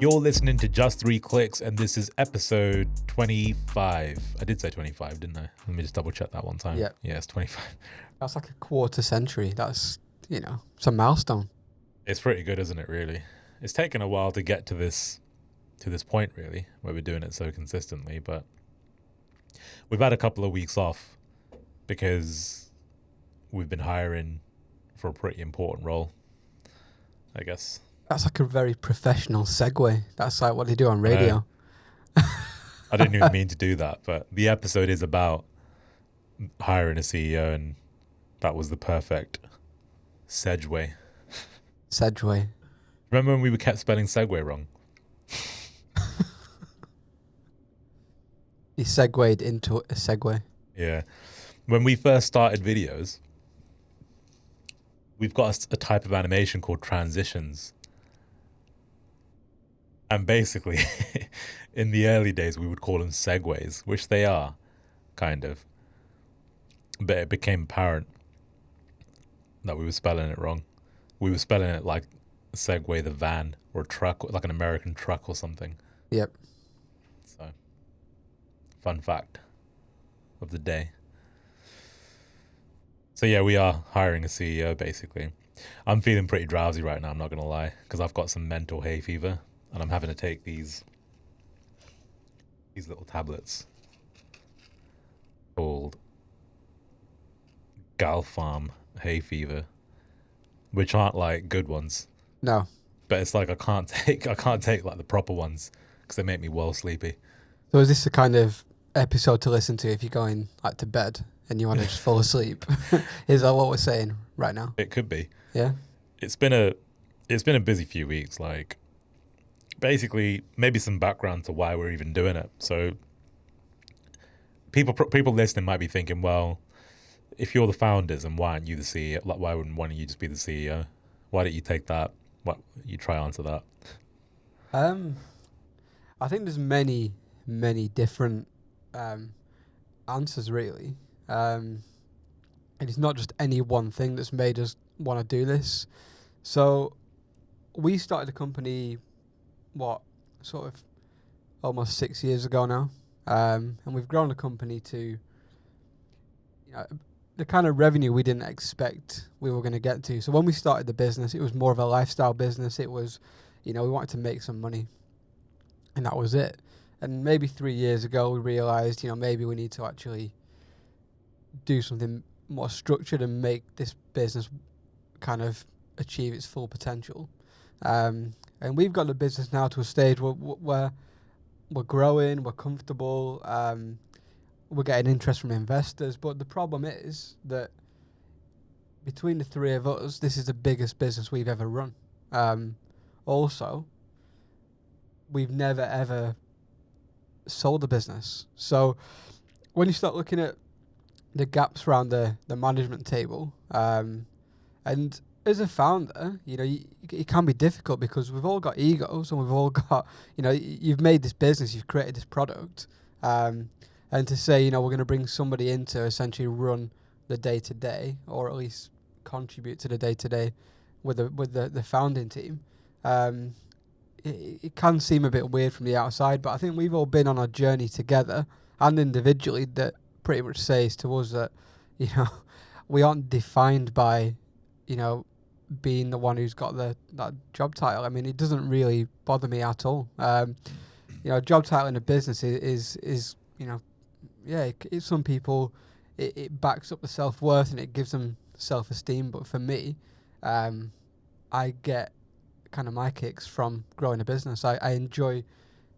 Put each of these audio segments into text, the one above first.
You're listening to Just 3 Clicks, and this is episode 25. I did say 25, didn't I? Let me just double check that one time. Yeah. Yeah, it's 25. That's like a quarter century. That's, it's a milestone. It's pretty good, isn't it, really? It's taken a while to get to this point, really, where we're doing it so consistently, but we've had a couple of weeks off because we've been hiring for a pretty important role, I guess. That's like a very professional segue. That's like what they do on radio. I didn't even mean to do that, but the episode is about hiring a CEO, and that was the perfect segue. Sedgway. Remember when we kept spelling segue wrong? He segued into a segue. Yeah. When we first started Viddyoze, we've got a type of animation called transitions. And basically, in the early days, we would call them segues, which they are, kind of. But it became apparent that we were spelling it wrong. We were spelling it like Segway the van or a truck, like an American truck or something. Yep. So, fun fact of the day. So yeah, we are hiring a CEO, basically. I'm feeling pretty drowsy right now, I'm not going to lie, because I've got some mental hay fever. And I'm having to take these little tablets called Galfarm hay fever, which aren't like good ones. No. But it's like I can't take like the proper ones because they make me well sleepy. So is this the kind of episode to listen to if you're going like to bed and you want to just fall asleep? Is that what we're saying right now? It could be. Yeah. It's been a busy few weeks. Like, basically, maybe some background to why we're even doing it. So people listening might be thinking, well, if you're the founders, and why aren't you the CEO? Like, why wouldn't one of you just be the CEO? Why don't you take that? What you try answer that? I think there's many different answers really. And it's not just any one thing that's made us want to do this. So we started a company sort of almost 6 years ago now, and we've grown the company to the kind of revenue we didn't expect we were going to get to. So when we started the business, it was more of a lifestyle business. It was, we wanted to make some money, and that was it. And maybe 3 years ago, we realized, maybe we need to actually do something more structured and make this business kind of achieve its full potential. And we've got the business now to a stage where we're growing, we're comfortable, we're getting interest from investors. But the problem is that between the three of us, this is the biggest business we've ever run. Also, we've never, ever sold a business. So when you start looking at the gaps around the management table, and as a founder, it can be difficult because we've all got egos and we've all got, you've made this business, you've created this product, and to say, we're going to bring somebody in to essentially run the day-to-day, or at least contribute to the day-to-day with the founding team, it can seem a bit weird from the outside, but I think we've all been on a journey together and individually that pretty much says to us that, we aren't defined by, being the one who's got that job title. I mean, it doesn't really bother me at all. Job title in a business is it's some people, it backs up the self-worth and it gives them self-esteem. But for me, I get kind of my kicks from growing a business. I enjoy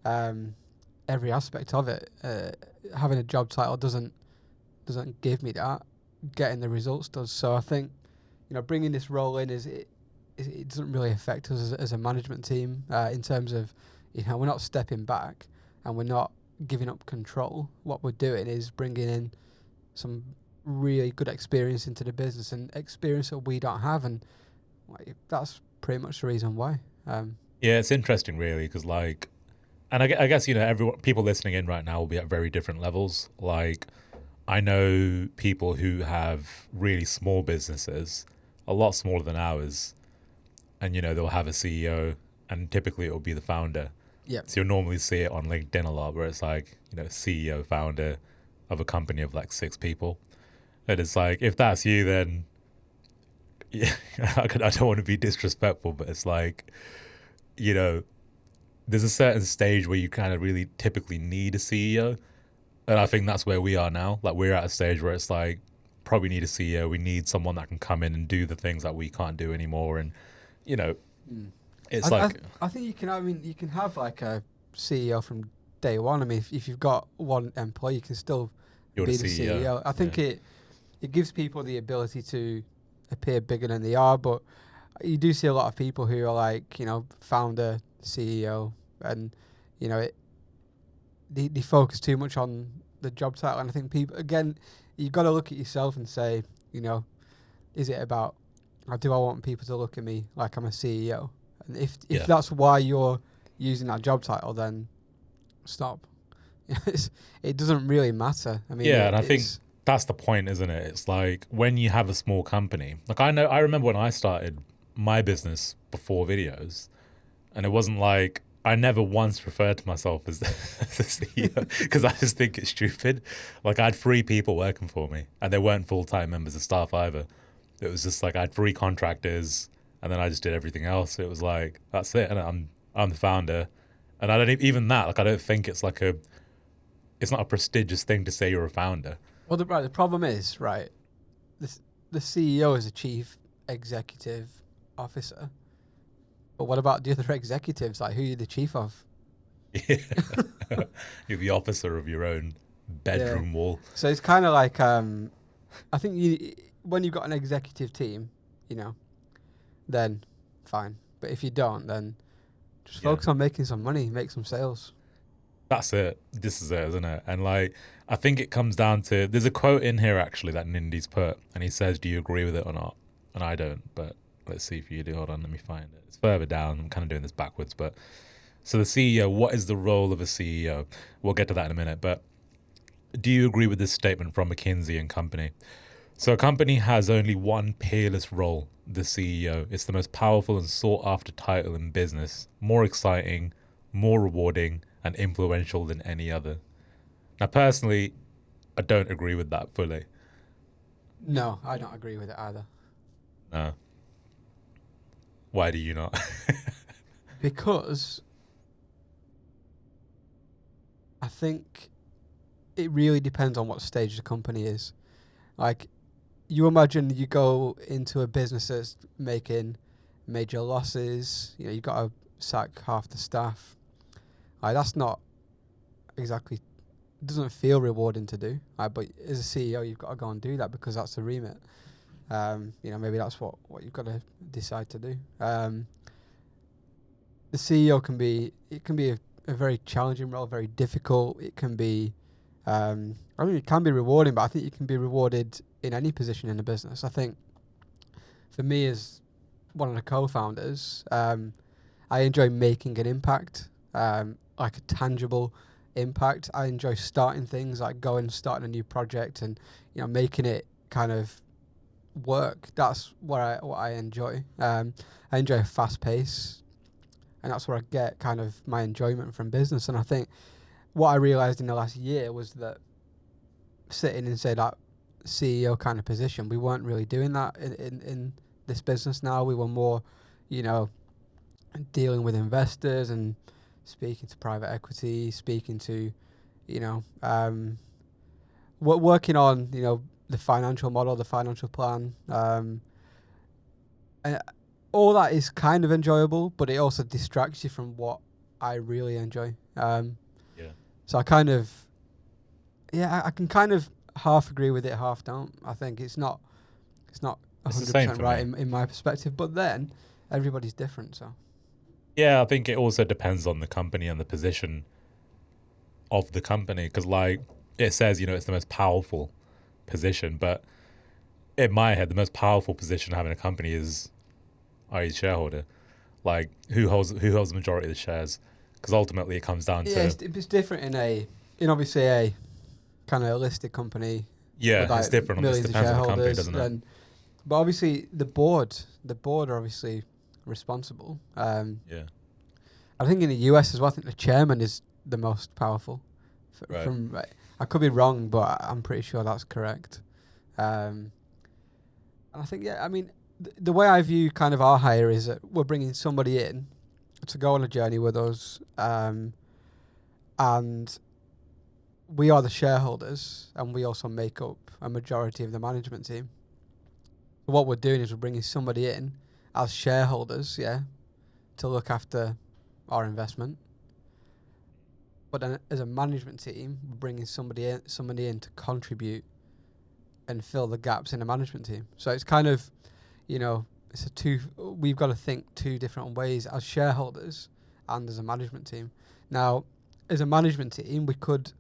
every aspect of it. Having a job title doesn't give me that. Getting the results does. So I think, bringing this role in it doesn't really affect us as a management team in terms of, we're not stepping back and we're not giving up control. What we're doing is bringing in some really good experience into the business, and experience that we don't have, and that's pretty much the reason why. Yeah, it's interesting, really, because and I guess people listening in right now will be at very different levels. Like, I know people who have really small businesses, a lot smaller than ours, and they'll have a CEO and typically it will be the founder. Yeah. So you'll normally see it on LinkedIn a lot, where it's like, CEO, founder of a company of like 6 people, and it's like, if that's you, then yeah, I don't want to be disrespectful, but it's like, you know, there's a certain stage where you kind of really typically need a CEO. And I think that's where we are now. Like, we're at a stage where it's like, probably need a CEO. We need someone that can come in and do the things that we can't do anymore. And, you know, Mm. it's I, like, I think you can. I mean, you can have like a CEO from day one. I mean, if you've got one employee, you can still you're be the the CEO. CEO. I think Yeah. it gives people the ability to appear bigger than they are, but you do see a lot of people who are like, founder, CEO, and it they focus too much on the job title. And I think people, again, you've got to look at yourself and say, is it about, or do I want people to look at me like I'm a CEO? And if Yeah. that's why you're using that job title, then stop. It doesn't really matter. I mean, Yeah. And I think it's that's the point, isn't it? It's like, when you have a small company, like, I remember when I started my business before Viddyoze, and it wasn't like, I never once referred to myself as, as a CEO, because I just think it's stupid. Like, I had 3 people working for me, and they weren't full-time members of staff either. It was just like, I had 3 contractors, and then I just did everything else. It was like, that's it, and I'm the founder, and I don't even that. Like, I don't think it's not a prestigious thing to say you're a founder. well, the problem is, right, the CEO is a chief executive officer, but what about the other executives? Like, who are you the chief of? You're the officer of your own Yeah. bedroom wall. So it's kind of like, I think when you've got an executive team, then fine. But if you don't, then just Yeah. focus on making some money, make some sales. That's it. This is it, isn't it? And like, I think it comes down to, there's a quote in here actually that Nindy's put, and he says, "Do you agree with it or not?" And I don't, but let's see if you do. Hold on, let me find it. It's further down. I'm kind of doing this backwards, but so the CEO. What is the role of a CEO? We'll get to that in a minute. But do you agree with this statement from McKinsey and Company? So a company has only one peerless role, the CEO. It's the most powerful and sought after title in business, more exciting, more rewarding, and influential than any other. Now, personally, I don't agree with that fully. No, I don't agree with it either. No. Why do you not? Because I think it really depends on what stage the company is. Like, you imagine you go into a business that's making major losses, you've got to sack half the staff. Like, that's not exactly, doesn't feel rewarding to do. But as a CEO, you've got to go and do that because that's the remit. Maybe that's what you've got to decide to do. The CEO can be a very challenging role, very difficult. It can be, it can be rewarding, but I think you can be rewarded in any position in the business. I think for me, as one of the co-founders, I enjoy making an impact, like a tangible impact. I enjoy starting things, like going and starting a new project and making it kind of work. That's what I enjoy. I enjoy a fast pace, and that's where I get kind of my enjoyment from business. And I think what I realized in the last year was that sitting in, say, that CEO kind of position, we weren't really doing that in this business now. We were more, dealing with investors and speaking to private equity, speaking to, working on, the financial model, the financial plan. And all that is kind of enjoyable, but it also distracts you from what I really enjoy. Yeah. So I kind of, I can kind of half agree with it, half don't. I think it's not It's the 100% for right me. in my perspective, but then everybody's different, so. Yeah, I think it also depends on the company and the position of the company, because like it says, it's the most powerful position, but in my head, the most powerful position having a company is, are you the shareholder? Like, who holds the majority of the shares? Because ultimately, it comes down Yeah, to, it's different in obviously a kind of listed company with yeah, it's like different. This millions of depends on the company, shareholders. doesn't it? Then, but obviously the board are obviously responsible. Yeah. I think in the US as well, I think the chairman is the most powerful. Right. I could be wrong, but I'm pretty sure that's correct. And I think, yeah, I mean, the way I view kind of our hire is that we're bringing somebody in to go on a journey with us, and we are the shareholders, and we also make up a majority of the management team. What we're doing is we're bringing somebody in as shareholders, yeah, to look after our investment. But then, as a management team, we're bringing somebody in to contribute and fill the gaps in the management team. So it's kind of, it's we've got to think two different ways as shareholders and as a management team. Now, as a management team, we could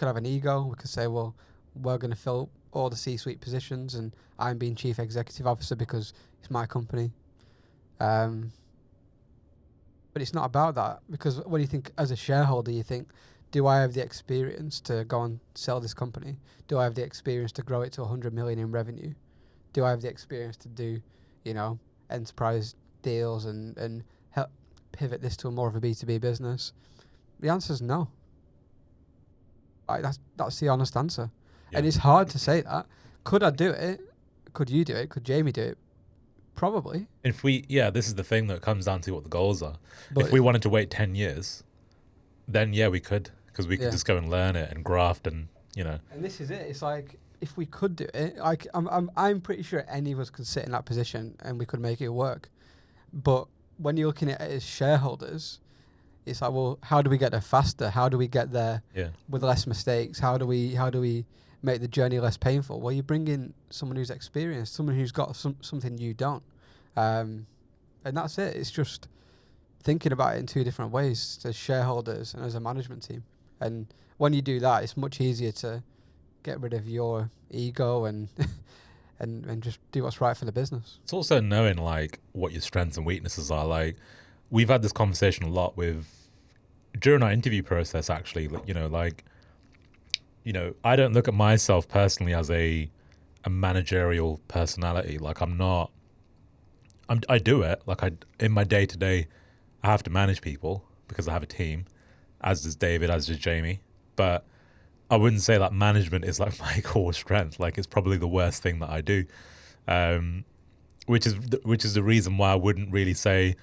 have an ego. We could say, well, we're going to fill all the C-suite positions, and I'm being chief executive officer because it's my company. But it's not about that, because when you think as a shareholder, you think, do I have the experience to go and sell this company? Do I have the experience to grow it to 100 million in revenue? Do I have the experience to do, enterprise deals and help pivot this to a more of a B2B business? The answer is no. That's the honest answer. Yeah. And it's hard to say that. Could I do it? Could you do it? Could Jamie do it? Probably. This is the thing that comes down to what the goals are. But if we wanted to wait 10 years, then yeah, we could, because we could just go and learn it and graft and, And this is it. It's like, if we could do it, I'm pretty sure any of us could sit in that position and we could make it work. But when you're looking at it as shareholders, it's like, well, how do we get there faster? How do we get there with less mistakes? How do we make the journey less painful? Well, you bring in someone who's experienced, someone who's got something you don't. And that's it. It's just thinking about it in two different ways, as shareholders and as a management team. And when you do that, it's much easier to get rid of your ego and and just do what's right for the business. It's also knowing like what your strengths and weaknesses are. Like, we've had this conversation a lot during our interview process, actually. I don't look at myself personally as a managerial personality. Like, I do it. Like, in my day to day, I have to manage people because I have a team, as does David, as does Jamie. But I wouldn't say that management is like my core strength. Like, it's probably the worst thing that I do, which is the reason why I wouldn't really say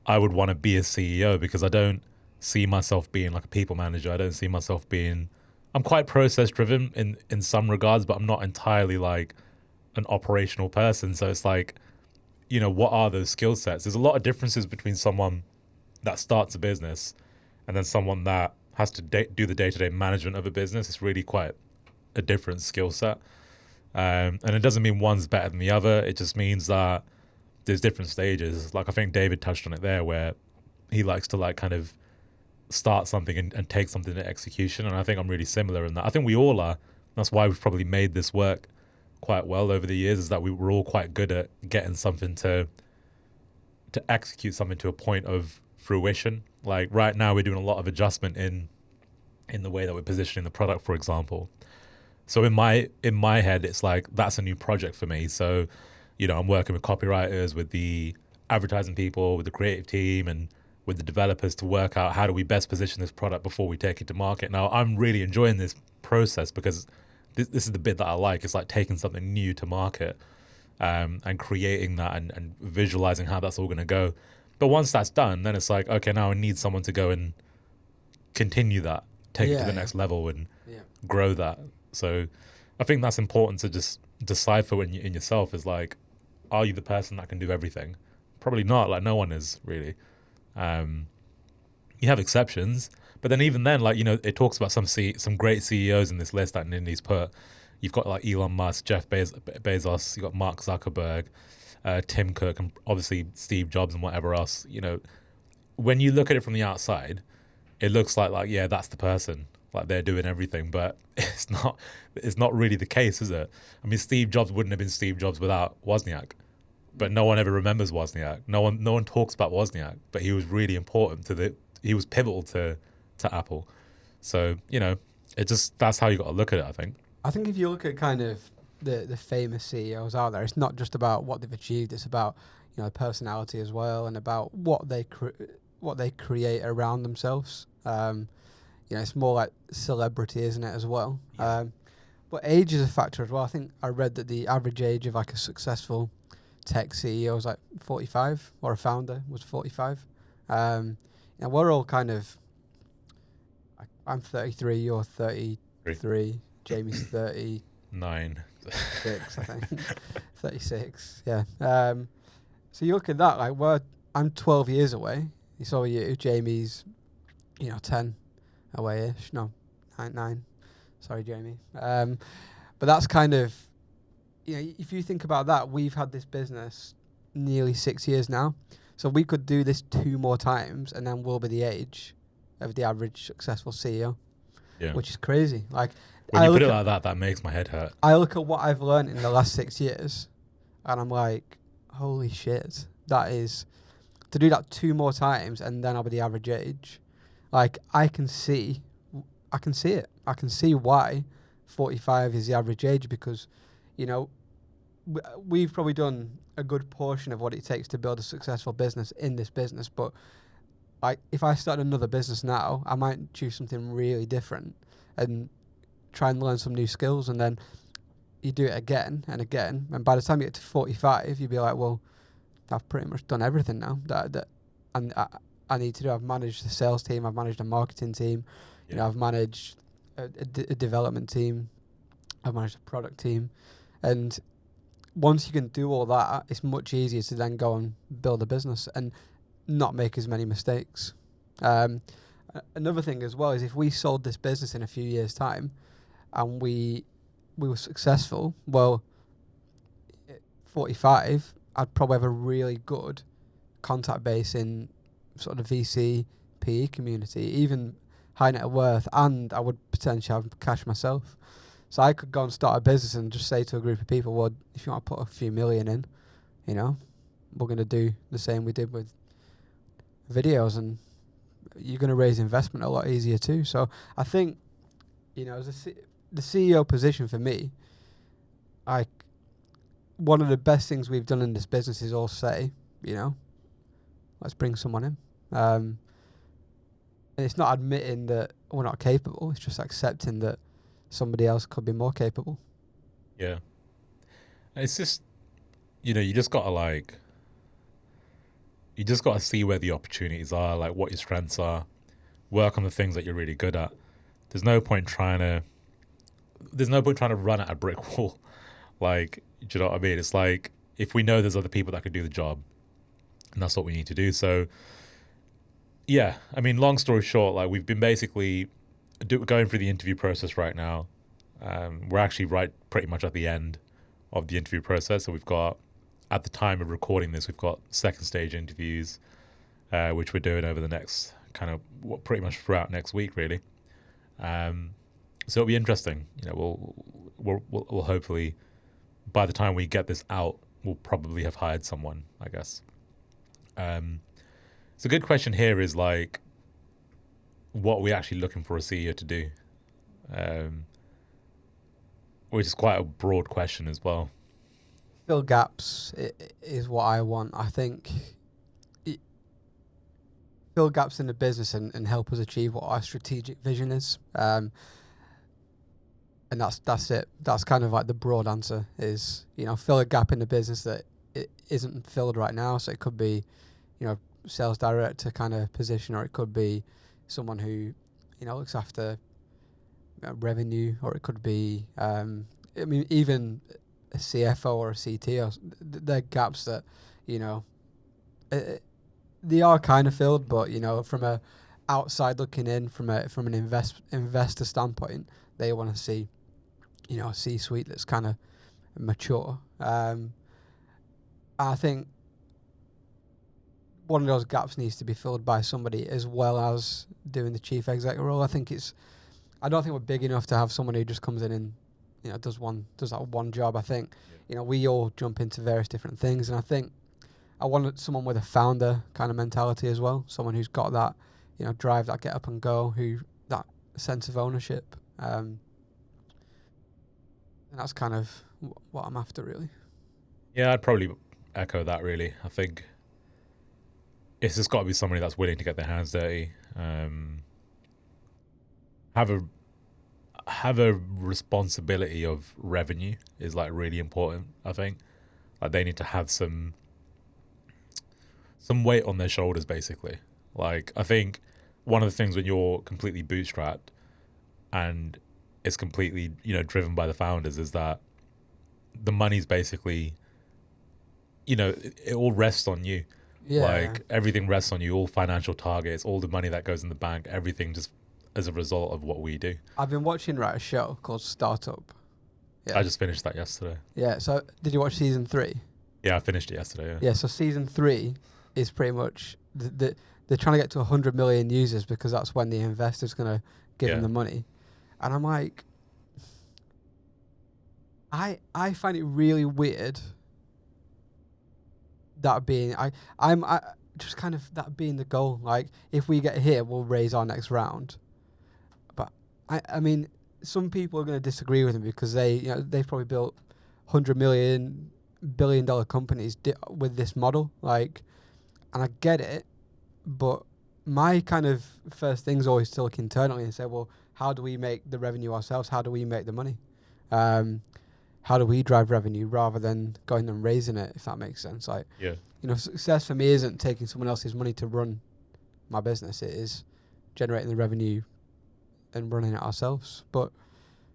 I would want to be a CEO, because I don't see myself being like a people manager. I don't see myself being. I'm quite process driven in some regards, but I'm not entirely like an operational person. So it's like, what are those skill sets? There's a lot of differences between someone that starts a business and then someone that has to do the day-to-day management of a business. It's really quite a different skill set. And it doesn't mean one's better than the other. It just means that there's different stages. Like, I think David touched on it there, where he likes to like kind of start something and take something to execution. And I think I'm really similar in that. I think we all are. That's why we've probably made this work quite well over the years, is that we were all quite good at getting something to execute something to a point of fruition. Like, right now we're doing a lot of adjustment in the way that we're positioning the product, for example. So in my head, it's like, that's a new project for me. So, I'm working with copywriters, with the advertising people, with the creative team, and with the developers to work out how do we best position this product before we take it to market. Now, I'm really enjoying this process because this is the bit that I like. It's like taking something new to market, and creating that and visualizing how that's all going to go. But once that's done, then it's like, okay, now I need someone to go and continue that, take it to the next level and grow that. So I think that's important to just decipher in yourself, is like, are you the person that can do everything? Probably not. Like, no one is really. You have exceptions, but then even then, like, it talks about some great CEOs in this list that Nindy's put. You've got like Elon Musk, Jeff Bezos, you've got Mark Zuckerberg, Tim Cook, and obviously Steve Jobs and whatever else. When you look at it from the outside, it looks like yeah, that's the person. Like, they're doing everything, but it's not really the case, is it? I mean, Steve Jobs wouldn't have been Steve Jobs without Wozniak, but no one ever remembers Wozniak. No one talks about Wozniak, but he was really important he was pivotal to Apple. So, that's how you got to look at it, I think. I think if you look at kind of the famous CEOs out there, it's not just about what they've achieved. It's about, personality as well, and about what they what they create around themselves. It's more like celebrity, isn't it, as well? Yeah. But age is a factor as well. I think I read that the average age of like a successful tech CEO was like 45, or a founder was 45. We're all kind of. I'm 33. You're 33. Jamie's 36, 9. I think. 36. Yeah. So you look at that. Like, I'm 12 years away. So are you. Jamie's, 10 away-ish. No, 9. Sorry, Jamie. But that's kind of, if you think about that, we've had this business nearly 6 years now. So we could do this 2 more times and then we'll be the age of the average successful CEO, Yeah. which is crazy. Like, When you put it like that, that makes my head hurt. I look at what I've learned in the last 6 years and I'm like, holy shit, that is, to do that 2 more times and then I'll be the average age. Like, I can see it. I can see why 45 is the average age, because, we've probably done a good portion of what it takes to build a successful business in this business. But like, if I start another business now, I might choose something really different and try and learn some new skills. And then you do it again and again. And by the time you get to 45, you'd be like, well, I've pretty much done everything now that I need to do. I've managed the sales team. I've managed a marketing team. Yeah. I've managed a development team. I've managed a product team. And once you can do all that, it's much easier to then go and build a business and not make as many mistakes. Another thing as well is, if we sold this business in a few years' time and we were successful, well, at 45, I'd probably have a really good contact base in sort of the VC, PE community, even high net worth, and I would potentially have cash myself. So I could go and start a business and just say to a group of people, well, if you want to put a few million in, we're going to do the same we did with Viddyoze, and you're going to raise investment a lot easier too. So I think, as the CEO position for me, one of the best things we've done in this business is all say, let's bring someone in. And it's not admitting that we're not capable. It's just accepting that somebody else could be more capable. Yeah. It's just, you just got to see where the opportunities are, like what your strengths are, work on the things that you're really good at. There's no point trying to run at a brick wall. Like, do you know what I mean? It's like, if we know there's other people that could do the job, and that's what we need to do. So, yeah, I mean, long story short, like, we've been basically going through the interview process right now. We're actually pretty much at the end of the interview process. So we've got, at the time of recording this, we've got second stage interviews, which we're doing over the next pretty much throughout next week, really. So it'll be interesting. We'll hopefully, by the time we get this out, we'll probably have hired someone, I guess. So a good question here is, like, what are we actually looking for a CEO to do? Which is quite a broad question as well. Fill gaps is what I want. I think fill gaps in the business and help us achieve what our strategic vision is. And that's it. That's kind of like the broad answer is, fill a gap in the business that it isn't filled right now. So it could be, sales director kind of position, or it could be someone who, looks after revenue, or it could be, even a CFO or a CTO. They're gaps that, they are kind of filled, but from a outside looking in, from an investor standpoint, they want to see, a C-suite that's kind of mature. I think one of those gaps needs to be filled by somebody as well as doing the chief exec role. I don't think we're big enough to have someone who just comes in and, does that one job. I think, we all jump into various different things, and I think I wanted someone with a founder kind of mentality as well. Someone who's got that, drive, that get up and go, that sense of ownership. And that's kind of what I'm after, really. Yeah, I'd probably echo that, really. I think it's just got to be somebody that's willing to get their hands dirty. Have a responsibility of revenue is like really important. I think like they need to have some weight on their shoulders, basically. Like I think one of the things when you're completely bootstrapped and it's completely driven by the founders is that the money's basically it all rests on you. Yeah. Like everything rests on you, all financial targets, all the money that goes in the bank, everything just as a result of what we do. I've been watching a show called Startup. Yeah. I just finished that yesterday. Yeah. So did you watch season 3? Yeah, I finished it yesterday. Yeah. Yeah. So season 3 is pretty much they're trying to get to 100 million users because that's when the investor's gonna give them the money. And I'm like, I find it really weird that being I just kind of that being the goal. Like if we get here, we'll raise our next round. But I mean, some people are going to disagree with me because they've probably built $100 billion companies with this model. Like, and I get it, but my kind of first thing is always to look internally and say, well, how do we make the revenue ourselves? How do we make the money? How do we drive revenue rather than going and raising it, if that makes sense? Like, success for me isn't taking someone else's money to run my business. It is generating the revenue and running it ourselves. But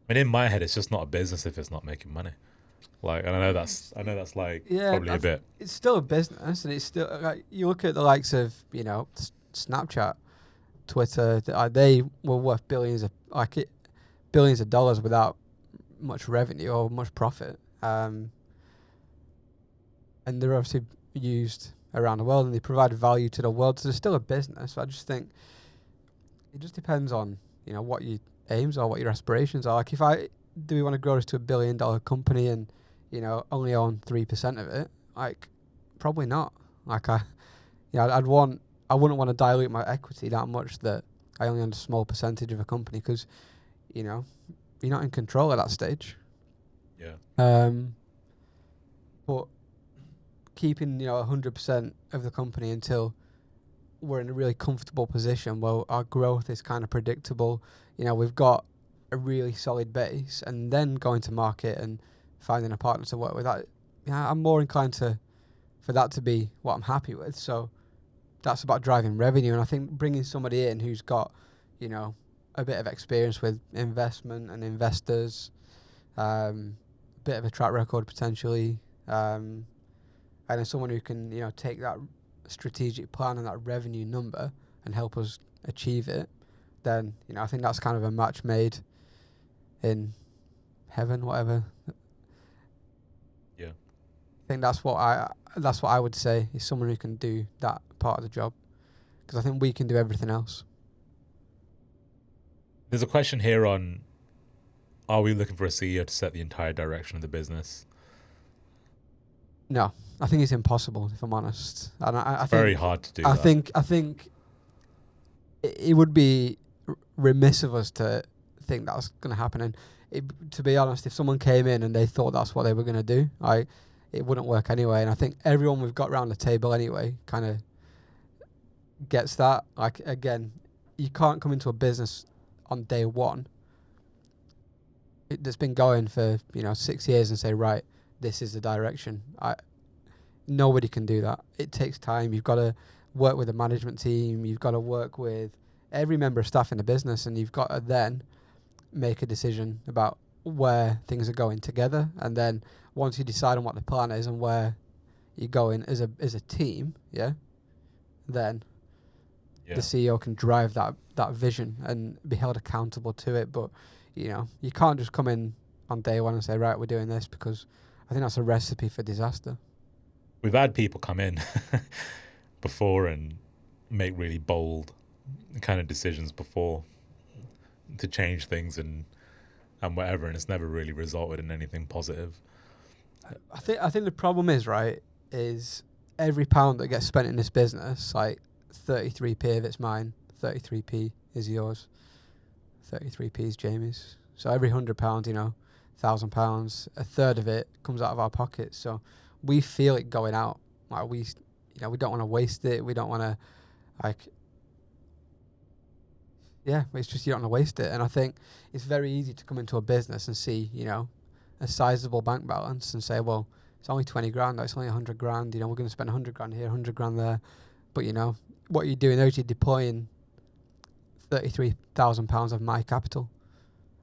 I mean, in my head, it's just not a business if it's not making money. Like, and I know that's like probably a bit. It's still a business, and it's still like you look at the likes of Snapchat, Twitter. They were worth billions of dollars without much revenue or much profit, and they're obviously used around the world and they provide value to the world. So they're still a business. So I just think it just depends on what your aims are, what your aspirations are. Like do we want to grow this to $1 billion company and only own 3% of it? Like probably not. Like I wouldn't want to dilute my equity that much that I only own a small percentage of a company because you're not in control at that stage. Yeah. But keeping 100% of the company until we're in a really comfortable position where our growth is kind of predictable. We've got a really solid base, and then going to market and finding a partner to work with. I'm more inclined for that to be what I'm happy with. So that's about driving revenue, and I think bringing somebody in who's got a bit of experience with investment and investors, bit of a track record potentially, and then someone who can take that strategic plan and that revenue number and help us achieve it, then I think that's kind of a match made in heaven, whatever. Yeah. I think that's what I would say is someone who can do that part of the job, because I think we can do everything else. There's a question here on, are we looking for a CEO to set the entire direction of the business? No, I think it's impossible, if I'm honest. And I think very hard to do. I think it would be remiss of us to think that's going to happen. And to be honest, if someone came in and they thought that's what they were going to do, it wouldn't work anyway. And I think everyone we've got around the table anyway kind of gets that. Like, again, you can't come into a business on day one that's been going for 6 years and say, right, this is the direction. Nobody can do that. It takes time. You've got to work with a management team. You've got to work with every member of staff in the business, and you've got to then make a decision about where things are going together. And then once you decide on what the plan is and where you're going as a team, then the CEO can drive that vision and be held accountable to it. But you can't just come in on day one and say, right, we're doing this, because I think that's a recipe for disaster. We've had people come in before and make really bold kind of decisions before to change things and whatever, and it's never really resulted in anything positive. I think the problem is every pound that gets spent in this business, like 33p of it's mine, 33p is yours, 33p is Jamie's. So every £100, £1,000, a third of it comes out of our pockets. So we feel it going out. Like we don't want to waste it. We don't want to, like, yeah, it's just you don't want to waste it. And I think it's very easy to come into a business and see, a sizable bank balance and say, well, it's only 20 grand, it's only 100 grand, we're going to spend 100 grand here, 100 grand there. But, what you're doing there is you're deploying £33,000 of my capital.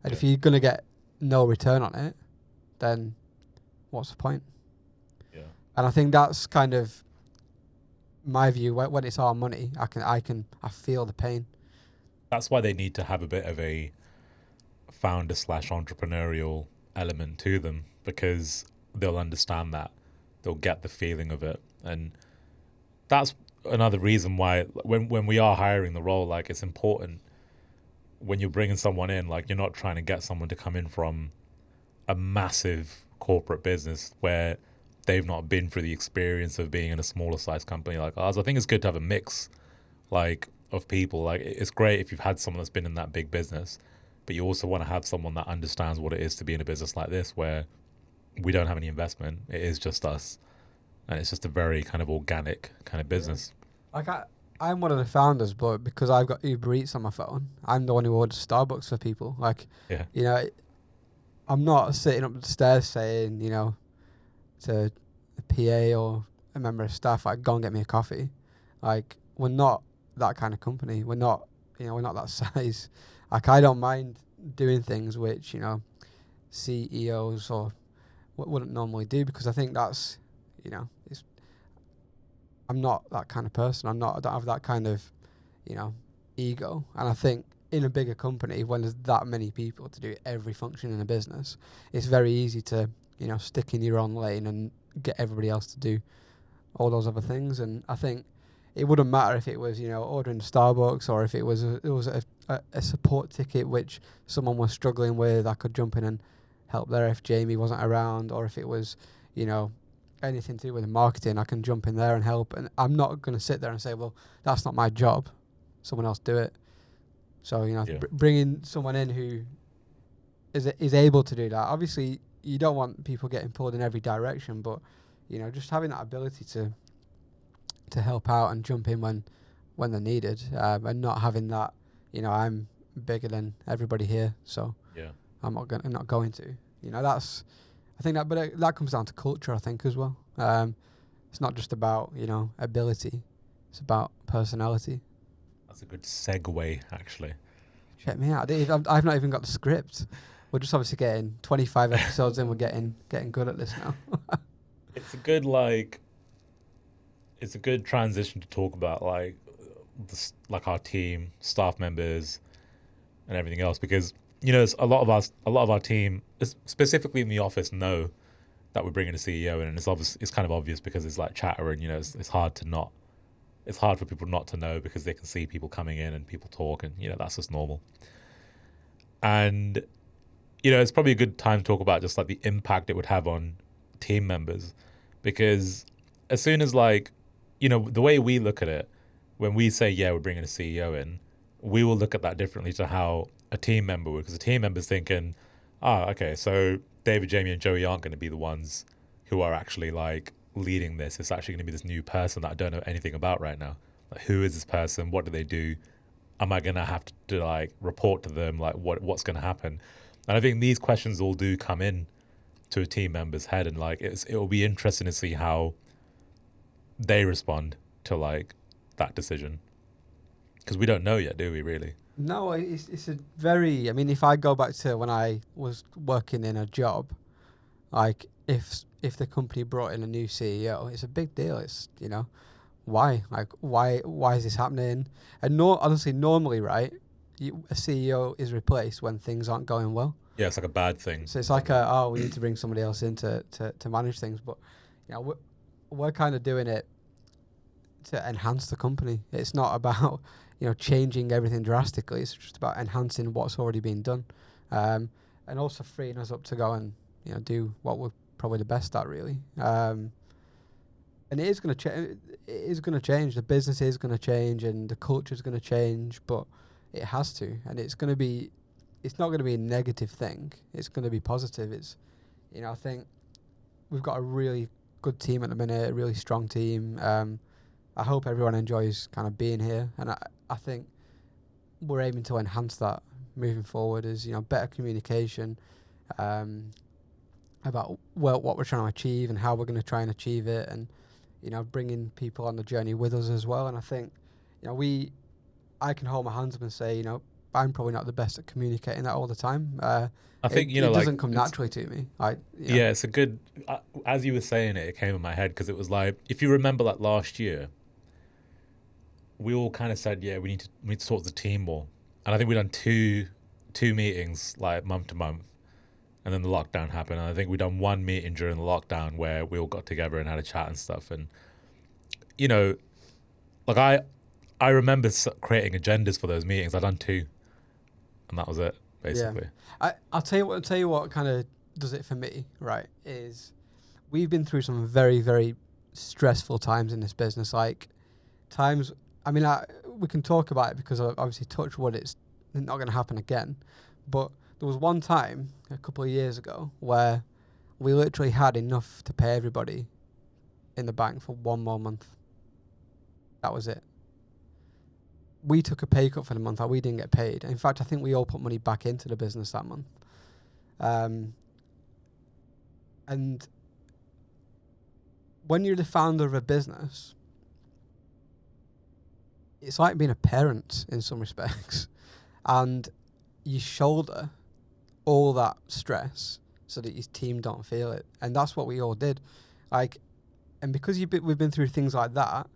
And if you're going to get no return on it, then what's the point? Yeah. And I think that's kind of my view. When it's our money, I feel the pain. That's why they need to have a bit of a founder / entrepreneurial element to them, because they'll understand that, they'll get the feeling of it. And that's another reason why when we are hiring the role, like, it's important when you're bringing someone in, like, you're not trying to get someone to come in from a massive corporate business where they've not been through the experience of being in a smaller size company like ours. I think it's good to have a mix, like, of people. Like, it's great if you've had someone that's been in that big business, but you also want to have someone that understands what it is to be in a business like this, where we don't have any investment. It is just us, and it's just a very kind of organic kind of business. Like, I'm one of the founders, but because I've got Uber Eats on my phone, I'm the one who orders Starbucks for people. Like, Yeah. I'm not sitting up the stairs saying, to a PA or a member of staff, like, go and get me a coffee. Like, we're not that kind of company. We're not that size. Like, I don't mind doing things which, CEOs or wouldn't normally do, because I think that's, it's, I'm not that kind of person. I don't have that kind of, ego. And I think in a bigger company, when there's that many people to do every function in a business, it's very easy to, stick in your own lane and get everybody else to do all those other things. And I think it wouldn't matter if it was, ordering Starbucks, or if it was a support ticket which someone was struggling with. I could jump in and help there if Jamie wasn't around, or if it was, anything to do with the marketing, I can jump in there and help. And I'm not going to sit there and say, well, that's not my job, someone else do it. So, bringing someone in who is able to do that. Obviously, you don't want people getting pulled in every direction, but, just having that ability to help out and jump in when they're needed, and not having that, I'm bigger than everybody here, so I'm not going to. That's, I think that comes down to culture, I think, as well. It's not just about, ability, it's about personality. That's a good segue, actually. Check me out. I've not even got the script. We're just obviously getting 25 episodes in. We're getting good at this now. It's a good transition to talk about, like, our team, staff members, and everything else, because a lot of our team, specifically in the office, know that we're bringing a CEO in, and it's kind of obvious because it's like chatter, and it's hard for people not to know, because they can see people coming in and people talk, and that's just normal. And it's probably a good time to talk about just like the impact it would have on team members, because as soon as, like, the way we look at it, when we say, yeah, we're bringing a CEO in, we will look at that differently to how a team member would, because a team member's thinking, okay, so David, Jamie, and Joey aren't going to be the ones who are actually, like, leading this. It's actually going to be this new person that I don't know anything about right now. Like, who is this person? What do they do? Am I going to have to like report to them? Like, what's going to happen? And I think these questions all do come in to a team member's head, and like it will be interesting to see how they respond to, like, that decision, because we don't know yet, do we, really? No, it's a very, I mean, if I go back to when I was working in a job, like, if the company brought in a new CEO, it's a big deal. It's, why? Like, why is this happening? And honestly, normally, right, a CEO is replaced when things aren't going well. Yeah, it's like a bad thing. So it's like, we need to bring somebody else in to manage things. But, we're kind of doing it to enhance the company. It's not about, changing everything drastically. It's just about enhancing what's already been done. And also freeing us up to go and, do what we're probably the best at, really. And it is going to change. It is going to change. The business is going to change, and the culture is going to change. But it has to, and it's going to be. It's not going to be a negative thing. It's going to be positive. It's, I think we've got a really good team at the minute, a really strong team. I hope everyone enjoys kind of being here, and I think we're aiming to enhance that moving forward. Is better communication about what we're trying to achieve and how we're going to try and achieve it, and bringing people on the journey with us as well. And I think I can hold my hands up and say I'm probably not the best at communicating that all the time. I think it doesn't come naturally to me. Yeah, it's a good. As you were saying it came in my head because it was like, if you remember, like last year, we all kind of said, yeah, we need to talk to the team more, and I think we done two meetings like month to month, and then the lockdown happened, and I think we done one meeting during the lockdown where we all got together and had a chat and stuff, and like I remember creating agendas for those meetings. I done two, and that was it basically. Yeah. I'll tell you what kind of does it for me, right, is we've been through some very, very stressful times in this business. Like times, I mean, we can talk about it because obviously touch wood, it's not going to happen again. But there was one time a couple of years ago where we literally had enough to pay everybody in the bank for one more month. That was it. We took a pay cut for the month. We didn't get paid. In fact, I think we all put money back into the business that month. And when you're the founder of a business, it's like being a parent in some respects. And you shoulder all that stress so that your team don't feel it. And that's what we all did. And because we've been through things like that,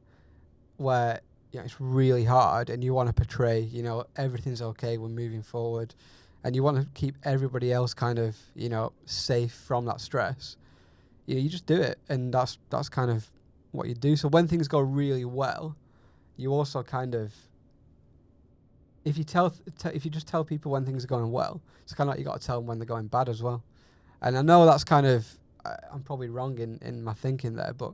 where it's really hard, and you want to portray, everything's okay, we're moving forward, and you want to keep everybody else kind of, safe from that stress. You just do it, and that's kind of what you do. So when things go really well, you also kind of, if you just tell people when things are going well, it's kind of like you got to tell them when they're going bad as well. And I know that's kind of, I'm probably wrong in my thinking there, but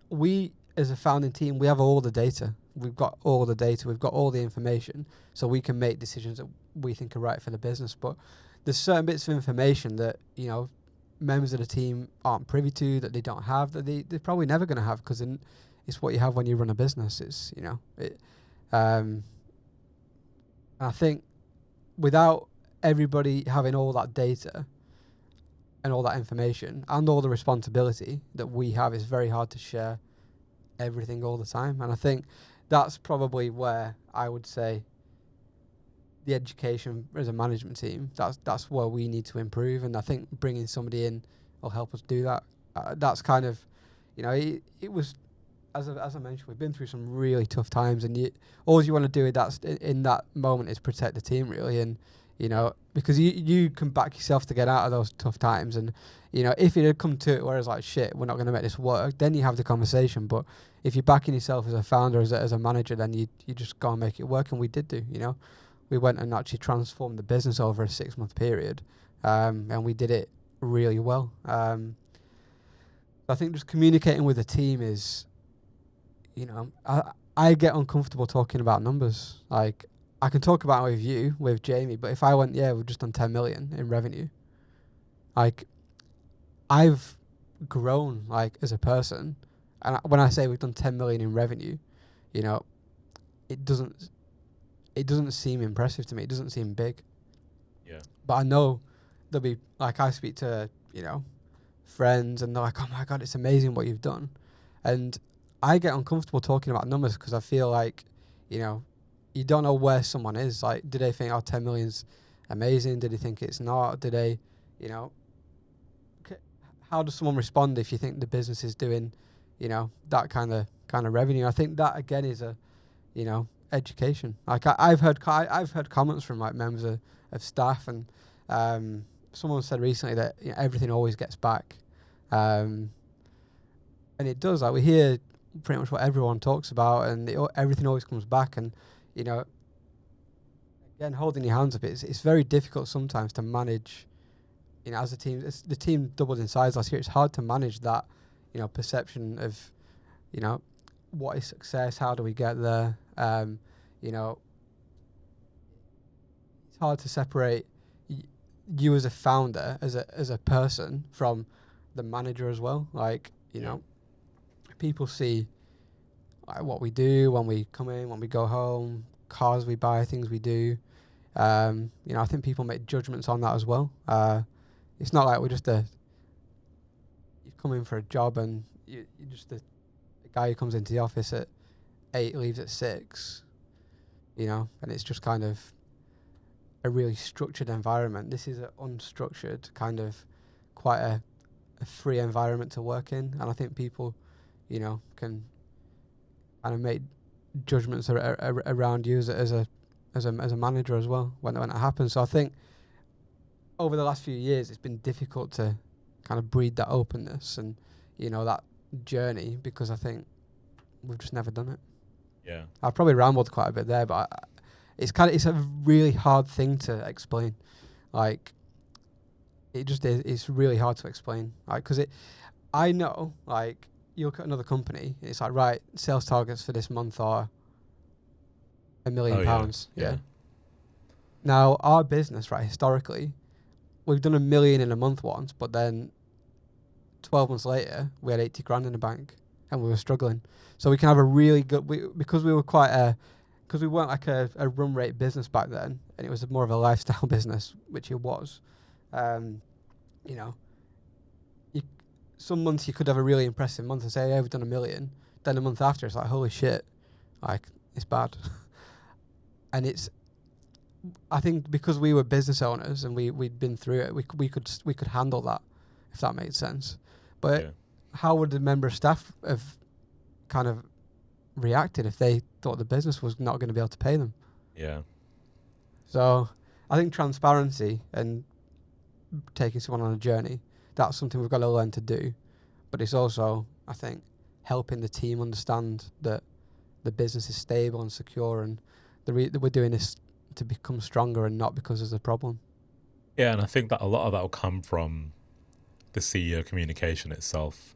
we as a founding team, we have all the data. We've got all the data. We've got all the information, so we can make decisions that we think are right for the business. But there's certain bits of information that members of the team aren't privy to, that they don't have, that they're probably never going to have, because it's what you have when you run a business. It's I think without everybody having all that data and all that information and all the responsibility that we have, it's very hard to share everything all the time. And I think that's probably where I would say the education as a management team, that's where we need to improve. And I think bringing somebody in will help us do that. That's kind of, it was, as I mentioned, we've been through some really tough times, and all you want to do in that moment is protect the team, really. And because you can back yourself to get out of those tough times. And if it had come to it where it's like, shit, we're not going to make this work, then you have the conversation. But if you're backing yourself as a founder, as a manager, then you just go and make it work. And we did do. We went and actually transformed the business over a 6-month period, and we did it really well. I think just communicating with the team is, I get uncomfortable talking about numbers. Like, I can talk about it with Jamie, but if I went, we've just done 10 million in revenue, like, I've grown, like, as a person. And when I say we've done 10 million in revenue, it doesn't seem impressive to me. It doesn't seem big. Yeah. But I know there'll be, like, I speak to, friends, and they're like, oh my God, it's amazing what you've done. And I get uncomfortable talking about numbers because I feel like, you don't know where someone is. Like, do they think, 10 million's amazing? Do they think it's not? Do they, how does someone respond if you think the business is doing, that kind of revenue? I think that again is a, education. Like, I've heard comments from, like, members of staff, and someone said recently that everything always gets back, and it does. Like, we hear pretty much what everyone talks about, and everything always comes back. And again, holding your hands up, it's very difficult sometimes to manage. As a team, the team doubled in size last year. It's hard to manage that, perception of, what is success? How do we get there? It's hard to separate you as a founder, as a person, from the manager as well. Like, people see, like what we do when we come in, when we go home, cars we buy, things we do. You know, I think people make judgments on that as well. It's not like we're just you come in for a job and you're just a guy who comes into the office at 8, leaves at 6, you know, and it's just kind of a really structured environment. This is an unstructured kind of quite a free environment to work in, and I think people, you know, can kind of make judgments around you as a manager as well when it happens. So I think over the last few years, it's been difficult to kind of breed that openness and, you know, that journey, because I think we've just never done it. Yeah. I've probably rambled quite a bit there, but it's a really hard thing to explain. Like, it just is. It's really hard to explain. Like, because I know, like, you look at another company, it's like, right, sales targets for this month are £1 million. Yeah. Now, our business, right, historically, we've done 1 million in a month once, but then 12 months later, we had 80 grand in the bank and we were struggling. So we can have a really good, because we were because we weren't like a run rate business back then, and it was more of a lifestyle business, which it was. You know, some months you could have a really impressive month and say, yeah, we've done 1 million. Then a month after, it's like, holy shit, like, it's bad. And I think because we were business owners and we'd been through it, we could handle that, if that made sense. But how would the member of staff have kind of reacted if they thought the business was not going to be able to pay them? Yeah. So I think transparency and taking someone on a journey, that's something we've got to learn to do. But it's also, I think, helping the team understand that the business is stable and secure, and that we're doing this to become stronger and not because there's a problem. Yeah, and I think that a lot of that will come from the CEO communication itself.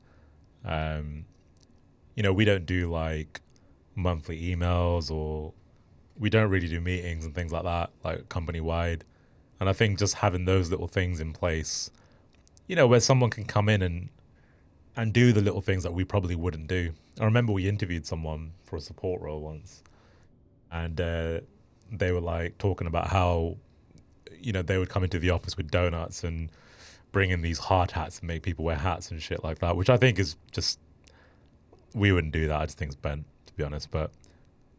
You know, we don't do like monthly emails, or we don't really do meetings and things like that, like company wide. And I think just having those little things in place, you know, where someone can come in and do the little things that we probably wouldn't do. I remember we interviewed someone for a support role once, and they were like talking about how, you know, they would come into the office with donuts and bring in these hard hats and make people wear hats and shit like that, which I think is just, we wouldn't do that. I just think it's bent, to be honest. But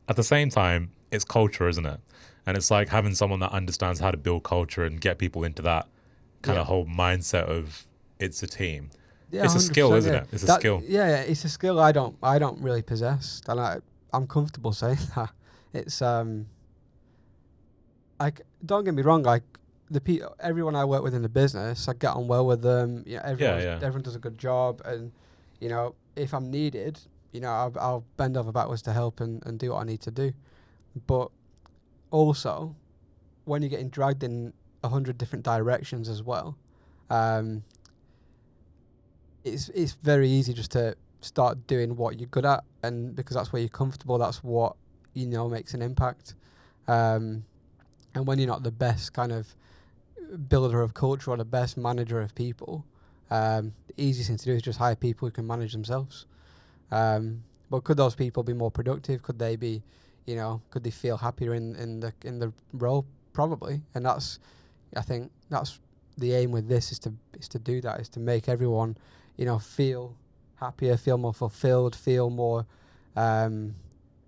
at the same time, it's culture, isn't it? And it's like having someone that understands how to build culture and get people into that kind of whole mindset of it's a team. Yeah, it's a skill, isn't it? It's a skill. Yeah, it's a skill I don't really possess, and I'm comfortable saying that. It's like, don't get me wrong, like everyone I work with in the business, I get on well with them. You know, everyone does a good job, and you know, if I'm needed, you know, I'll bend over backwards to help and do what I need to do. But also, when you're getting dragged in 100 different directions as well, it's very easy just to start doing what you're good at, and because that's where you're comfortable, that's what you know makes an impact. And when you're not the best kind of builder of culture or the best manager of people, the easiest thing to do is just hire people who can manage themselves. But could those people be more productive? Could they be, you know, could they feel happier in the role? Probably. And I think that's the aim with this, is to do that, is to make everyone, you know, feel happier, feel more fulfilled, feel more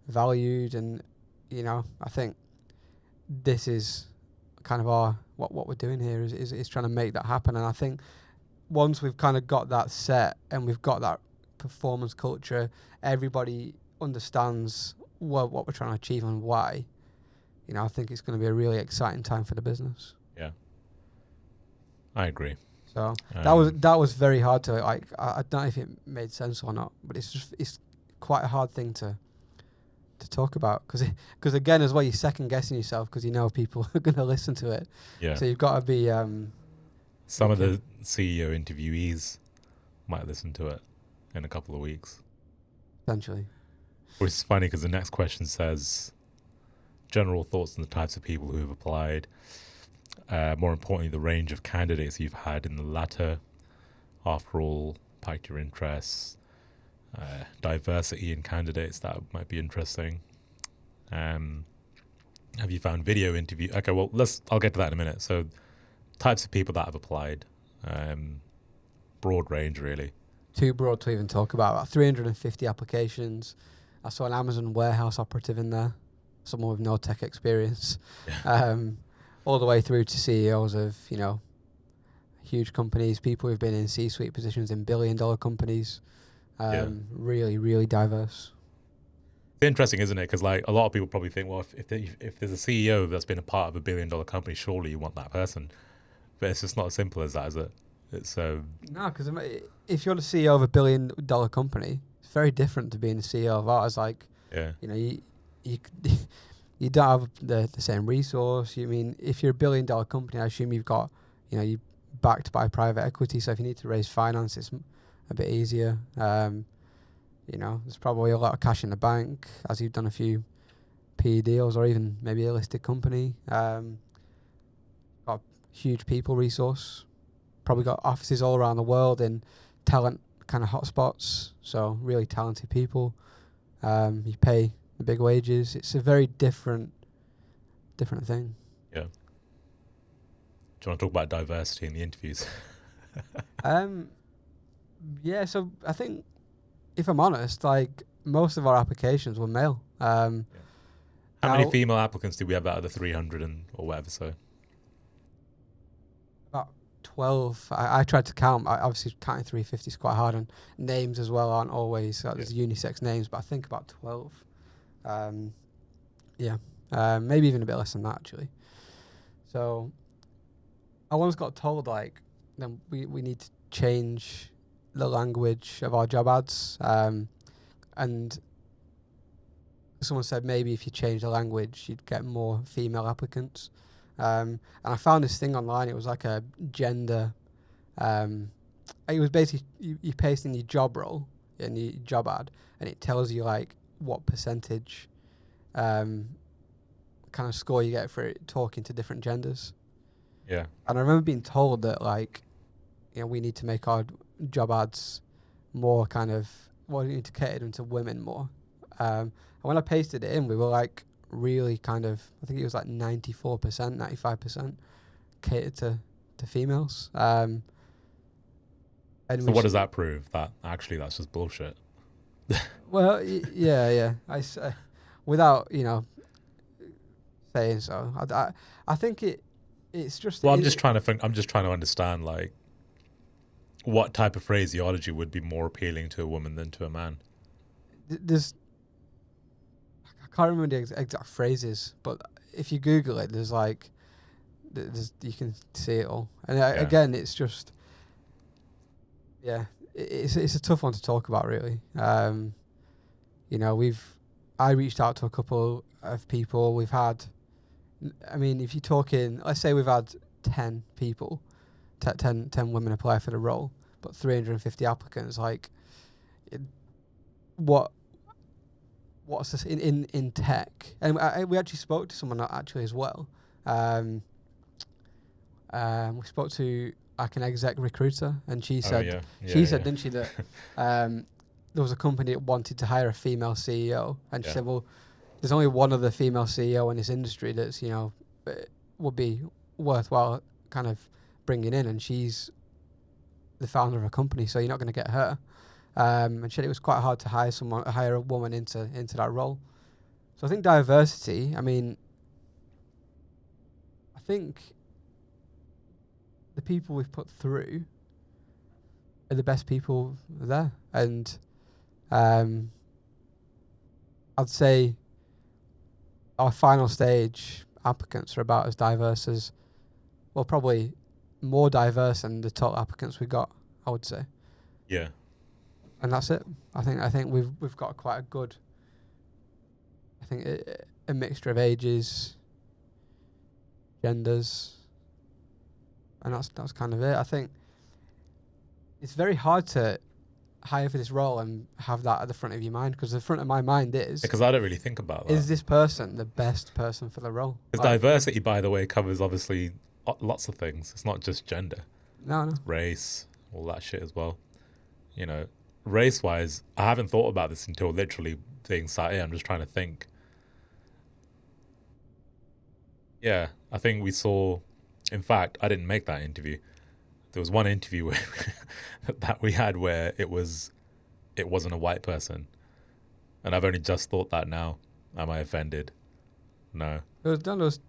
valued. And, you know, I think this is kind of what we're doing here is trying to make that happen. And I think once we've kind of got that set and we've got that performance culture, everybody understands what we're trying to achieve and why. You know, I think it's going to be a really exciting time for the business. Yeah, I agree. So that was very hard to, like, I don't know if it made sense or not, but it's quite a hard thing to talk about, because again, as well, you're second guessing yourself because you know people are going to listen to it. Yeah. So you've got to be. Some of the CEO interviewees might listen to it in a couple of weeks. Essentially. Which is funny because the next question says, general thoughts on the types of people who have applied. More importantly, the range of candidates you've had in the latter. After all, piqued your interests. diversity in candidates that might be interesting. Have you found video interview? Okay, well, I'll get to that in a minute. So, types of people that have applied, broad range, really. Too broad to even talk about 350 applications. I saw an Amazon warehouse operative in there, someone with no tech experience, all the way through to CEOs of, huge companies, people who've been in C-suite positions in billion-dollar companies. Really, really diverse. It's interesting, isn't it? Because like a lot of people probably think, well, if there's a CEO that's been a part of a billion-dollar company, surely you want that person. But it's just not as simple as that, is it? It's no, because if you're the CEO of a billion-dollar company, it's very different to being the CEO of ours. Like, you you don't have the same resource. You mean if you're a billion-dollar company, I assume you've got, you're backed by private equity. So if you need to raise finance, it's a bit easier. There's probably a lot of cash in the bank as you've done a few PE deals or even maybe a listed company. Got a huge people resource. Probably got offices all around the world in talent kind of hotspots. So really talented people. You pay the big wages. It's a very different thing. Yeah. Do you want to talk about diversity in the interviews? Yeah, so I think, if I'm honest, like most of our applications were male. How many female applicants did we have out of the 300 or whatever? So about 12. I tried to count. Obviously, counting 350 is quite hard, and names as well aren't always there's unisex names, but I think about 12. Maybe even a bit less than that actually. So I once got told then we need to change the language of our job ads, and someone said maybe if you change the language you'd get more female applicants, and I found this thing online. It was like a gender, it was basically you paste in your job role in your job ad and it tells you like what percentage kind of score you get for it talking to different genders. Yeah. And I remember being told that we need to make our job ads more kind of, we need to cater them to women more. And when I pasted it in, we were like really kind of, I think it was like 94%, 95% catered to females. And so what does that prove? That actually that's just bullshit. Well, yeah. Without saying so, I think it's just. Well, I'm just trying to understand like what type of phraseology would be more appealing to a woman than to a man. I can't remember the exact phrases, but if you Google it, there's you can see it all. And again, it's just, it's a tough one to talk about, really. I reached out to a couple of people. We've had, if you're talking, let's say we've had 10 people, 10 women apply for the role, but 350 applicants. What's this in tech? And we actually spoke to someone actually as well. We spoke to an exec recruiter, and she said, didn't she, that there was a company that wanted to hire a female CEO, and she said, well, there's only one other female CEO in this industry that's would be worthwhile kind of bringing in, and she's the founder of a company, so you're not going to get her. And she said it was quite hard to hire a woman into that role. So I think diversity, I think the people we've put through are the best people there. And I'd say our final stage applicants are about as diverse as, well, probably more diverse than the total applicants we got, I would say. Yeah. And that's it. I think we've got quite a good, a mixture of ages, genders, and that's kind of it. I think it's very hard to hire for this role and have that at the front of your mind, because the front of my mind is, because I don't really think about that. Is this person the best person for the role? Because diversity, by the way, covers obviously lots of things. It's not just gender. No. Race, all that shit as well. race wise, I haven't thought about this until literally being sat here. I'm just trying to think. Yeah, I think we saw. In fact, I didn't make that interview. There was one interview where that we had where it wasn't a white person, and I've only just thought that now. Am I offended? No. There was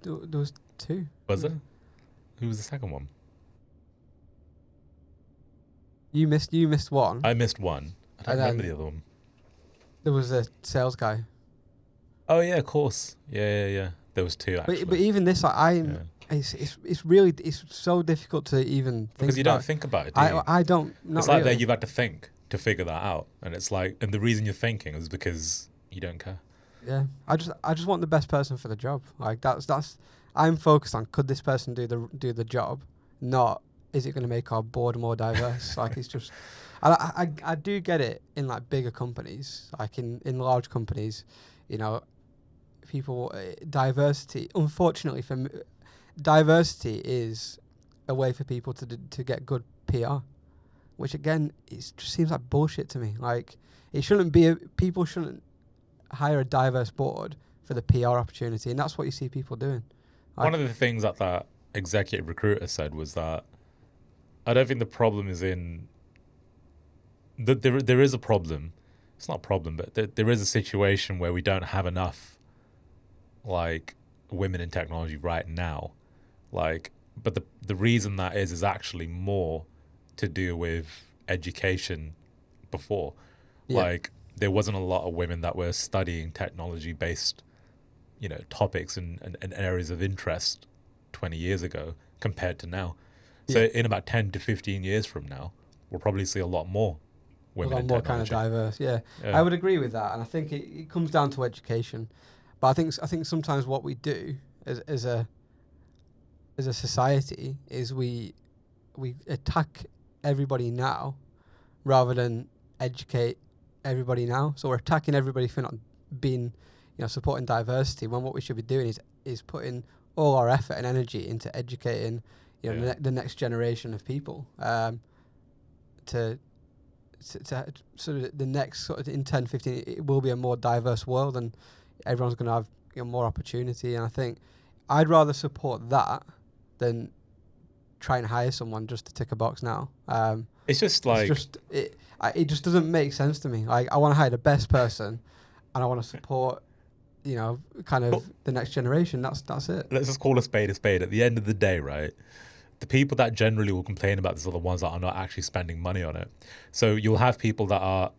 two. Was Yeah. it? Who was the second one? You missed one. I missed one. I don't And remember then the other one. there was a sales guy. Oh yeah, of course. Yeah. There was two actually. But even this, Yeah. it's really it's so difficult to even think Because you about. don't think about it, do you? I don't. Not It's like really. that you've had to think to figure that out, and it's like, and the reason you're thinking is because you don't care. Yeah, I just want the best person for the job. Like that's I'm focused on, could this person do the job, not is it going to make our board more diverse. Like it's just, I do get it in like bigger companies, like in large companies, you know, people diversity. Unfortunately, diversity is a way for people to get good PR, which again it just seems like bullshit to me. Like it shouldn't be. People shouldn't hire a diverse board for the PR opportunity, and that's what you see people doing. One of the things that executive recruiter said was that I don't think the problem is in that there is a problem. It's not a problem, but there is a situation where we don't have enough like women in technology right now. Like, but the reason that is actually more to do with education before. Yeah. Like there wasn't a lot of women that were studying technology based, topics and areas of interest 20 years ago compared to now. So Yeah. in about 10 to 15 years from now, we'll probably see a lot more women in more kind of technology. diverse. Yeah. Yeah. I would agree with that, and I think it comes down to education. But I think sometimes what we do as a society is we attack everybody now rather than educate everybody now. So we're attacking everybody for not being, supporting diversity, when what we should be doing is putting all our effort and energy into educating, the next generation of people, to sort of the next sort of in 10, 15, it will be a more diverse world, and everyone's going to have more opportunity. And I think I'd rather support that than try and hire someone just to tick a box now. It's just like it just doesn't make sense to me. Like I want to hire the best person, and I want to support, kind of the next generation. That's it. let's just call a spade a spade. At the end of the day, right? The people that generally will complain about this are the ones that are not actually spending money on it. So you'll have people that are,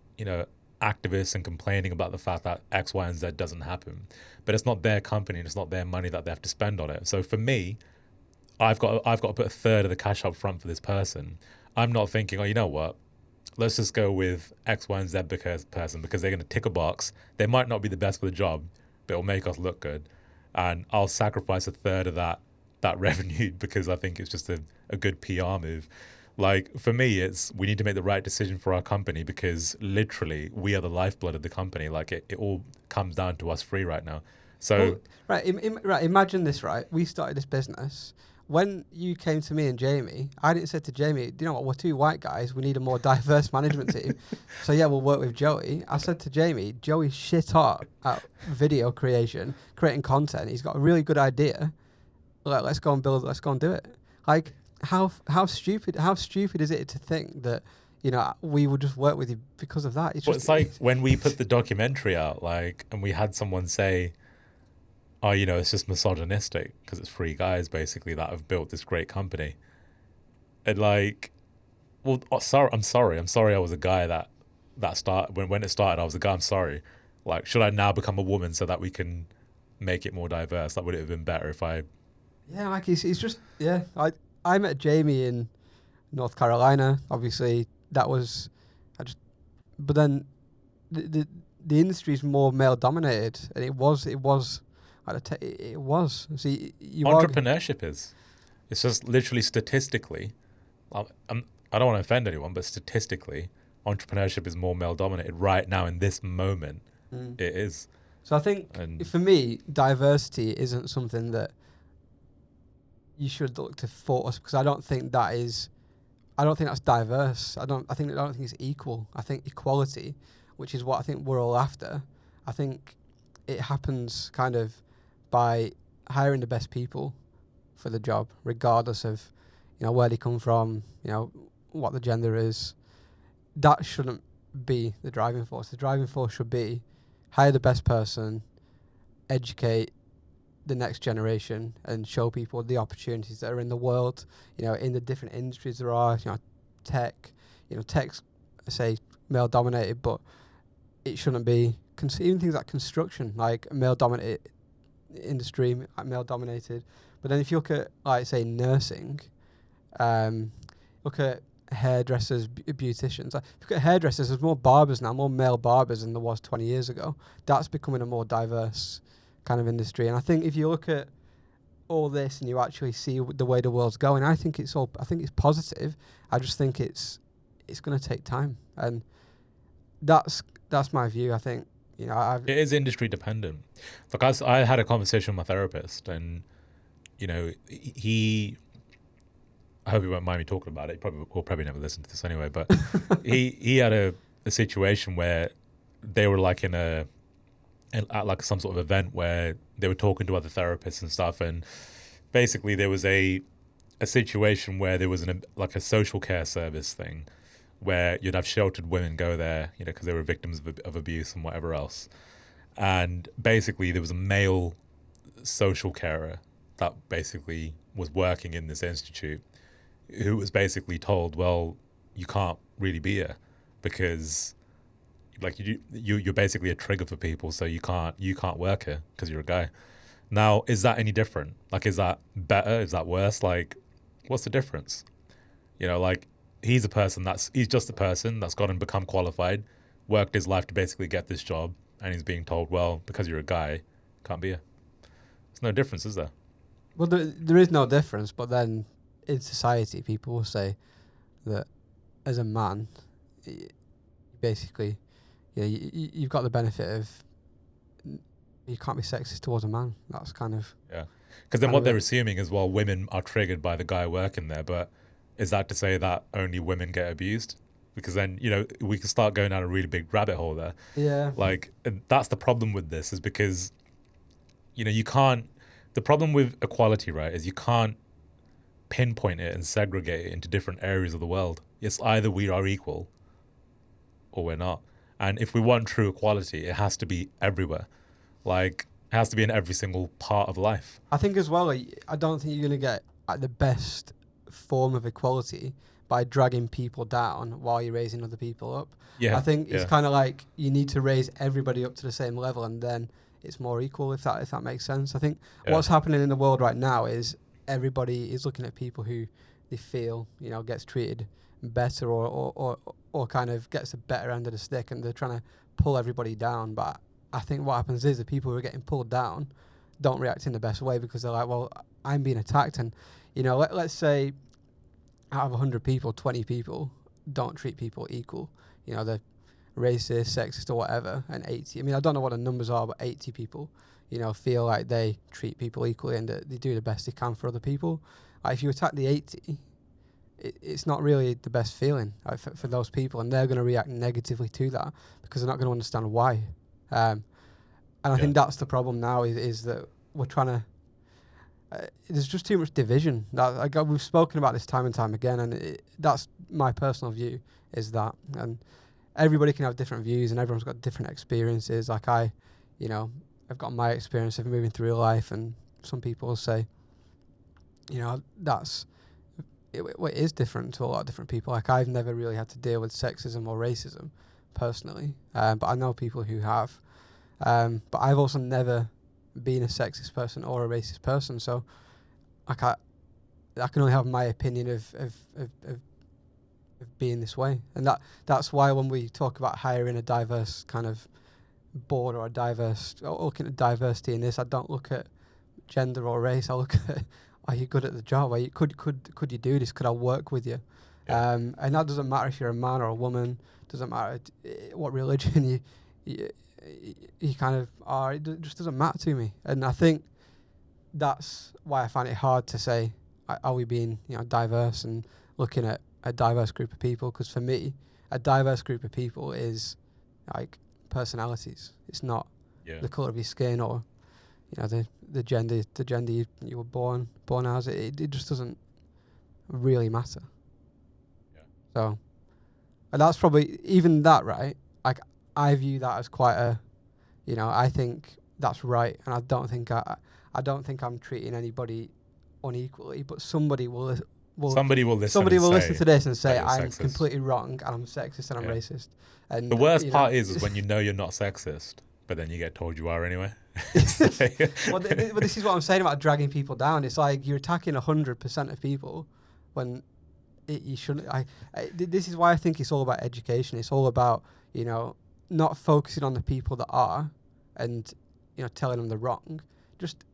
activists and complaining about the fact that X, Y, and Z doesn't happen. But it's not their company and it's not their money that they have to spend on it. So for me, I've got to put a third of the cash up front for this person. I'm not thinking, oh, you know what? Let's just go with X, Y, and Z person because they're going to tick a box. They might not be the best for the job, but it'll make us look good. And I'll sacrifice a third of that revenue because I think it's just a good PR move. Like for me, it's we need to make the right decision for our company because literally we are the lifeblood of the company. Like it all comes down to us three right now. So right, imagine this. Right, we started this business. When you came to me and Jamie, I didn't say to Jamie, do you know what, we're two white guys, we need a more diverse management team. So yeah, we'll work with Joey. I said to Jamie, Joey's shit hot at video creation, creating content. He's got a really good idea. Like, let's go and do it. Like, how stupid is it to think that, we would just work with you because of that? it's like when we put the documentary out, like, and we had someone say, oh, it's just misogynistic because it's three guys basically that have built this great company. And like, well, I'm sorry I was a guy that started when it started. I was a guy. I'm sorry. Like, should I now become a woman so that we can make it more diverse? Like, would it have been better if I? Yeah, like he's just I met Jamie in North Carolina. Obviously, but then the industry is more male dominated, and it was. So Entrepreneurship is. It's just literally statistically. I don't want to offend anyone, but statistically, entrepreneurship is more male dominated right now in this moment. It is. So I think for me, diversity isn't something that you should look to force, because I don't think I don't think that's diverse. I don't think it's equal. I think equality, which is what I think we're all after. I think it happens kind of by hiring the best people for the job, regardless of, where they come from, what the gender is. That shouldn't be the driving force. The driving force should be hire the best person, educate the next generation, and show people the opportunities that are in the world, in the different industries there are, tech, tech's, say, male dominated, but it shouldn't be, even things like construction, like male dominated industry, male dominated. But then if you look at, like, say, nursing, look at hairdressers, beauticians. Like, if you look at hairdressers, there's more barbers now, more male barbers than there was 20 years ago. That's becoming a more diverse kind of industry. And I think if you look at all this and you actually see the way the world's going, I think it's positive. I just think it's going to take time, and that's my view. I think it is industry dependent. Like I had a conversation with my therapist, and he. I hope he won't mind me talking about it. We'll probably never listen to this anyway. But he had a situation where they were like at like some sort of event where they were talking to other therapists and stuff, and basically there was a situation where there was a social care service thing where you'd have sheltered women go there, because they were victims of abuse and whatever else. And basically there was a male social carer that basically was working in this institute, who was basically told, well, you can't really be here because like you're basically a trigger for people, so you can't work here because you're a guy. Now, is that any different? Like, is that better? Is that worse? Like, what's the difference? Like, he's just a person that's gone and become qualified, worked his life to basically get this job, and he's being told, well, because you're a guy, can't be here. There's no difference, is there? Well, there is no difference, but then in society, people will say that as a man, basically, you've got the benefit of you can't be sexist towards a man. That's kind of... Yeah. Because then what they're assuming is, well, women are triggered by the guy working there, but is that to say that only women get abused? Because then, we can start going down a really big rabbit hole there. Yeah. Like, that's the problem with this, is because, you can't... The problem with equality, right, is you can't pinpoint it and segregate it into different areas of the world. It's either we are equal or we're not. And if we want true equality, it has to be everywhere. Like, it has to be in every single part of life. I think as well, I don't think you're going to get the best form of equality by dragging people down while you're raising other people up. Yeah. I think it's kind of like you need to raise everybody up to the same level, and then it's more equal, if that makes sense. I think what's happening in the world right now is everybody is looking at people who they feel, gets treated better or kind of gets the better end of the stick, and they're trying to pull everybody down. But I think what happens is the people who are getting pulled down don't react in the best way, because they're like, well, I'm being attacked. And, let's say out of 100 people, 20 people don't treat people equal. They're racist, sexist or whatever. And 80, I don't know what the numbers are, but 80 people, feel like they treat people equally and that they do the best they can for other people. Like, if you attack the 80, it's not really the best feeling for those people, and they're going to react negatively to that because they're not going to understand why. And I think that's the problem now is that we're trying to... there's just too much division. We've spoken about this time and time again, and that's my personal view, is that. And everybody can have different views, and everyone's got different experiences. Like I've got my experience of moving through life, and some people will say, it is different to a lot of different people. Like, I've never really had to deal with sexism or racism personally, but I know people who have. But I've also never been a sexist person or a racist person, so I can only have my opinion of being this way. And that's why when we talk about hiring a diverse kind of board or looking at diversity in this, I don't look at gender or race. I look at, are you good at the job? Could you do this? Could I work with you? Yeah. And that doesn't matter if you're a man or a woman. Doesn't matter what religion you kind of are. It just doesn't matter to me. And I think that's why I find it hard to say, are we being diverse and looking at a diverse group of people, because for me, a diverse group of people is like personalities. It's not Yeah. the color of your skin or the gender you were born as. It just doesn't really matter. Yeah. So, and that's probably even that, right? Like, I view that as quite a, I think that's right, and I don't think I'm treating anybody unequally, but somebody will Somebody will listen. somebody and will say listen to this and that say you're I'm sexist. completely wrong and I'm sexist and I'm Yeah. racist. And The worst part is when you know you're not sexist, but then you get told you are anyway. well, this is what I'm saying about dragging people down. It's like you're attacking 100% of people when you shouldn't. This is why I think it's all about education. It's all about not focusing on the people that are, and telling them they're wrong. Just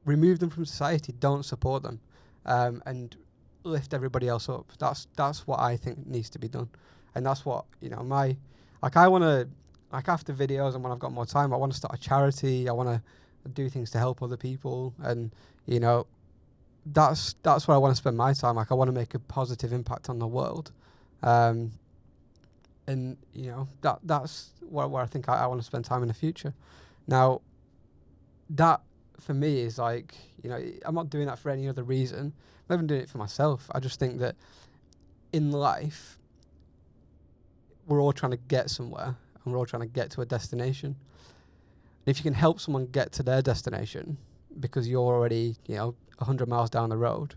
remove them from society. Don't support them, and lift everybody else up. That's what I think needs to be done, and that's what I want to. Like, after Viddyoze and when I've got more time, I want to start a charity. I want to do things to help other people, and that's where I want to spend my time. Like, I want to make a positive impact on the world, and that's where I think I want to spend time in the future. Now, that for me is like, I'm not doing that for any other reason. I'm not even doing it for myself. I just think that in life, we're all trying to get somewhere, and we're all trying to get to a destination. If you can help someone get to their destination because you're already 100 miles down the road,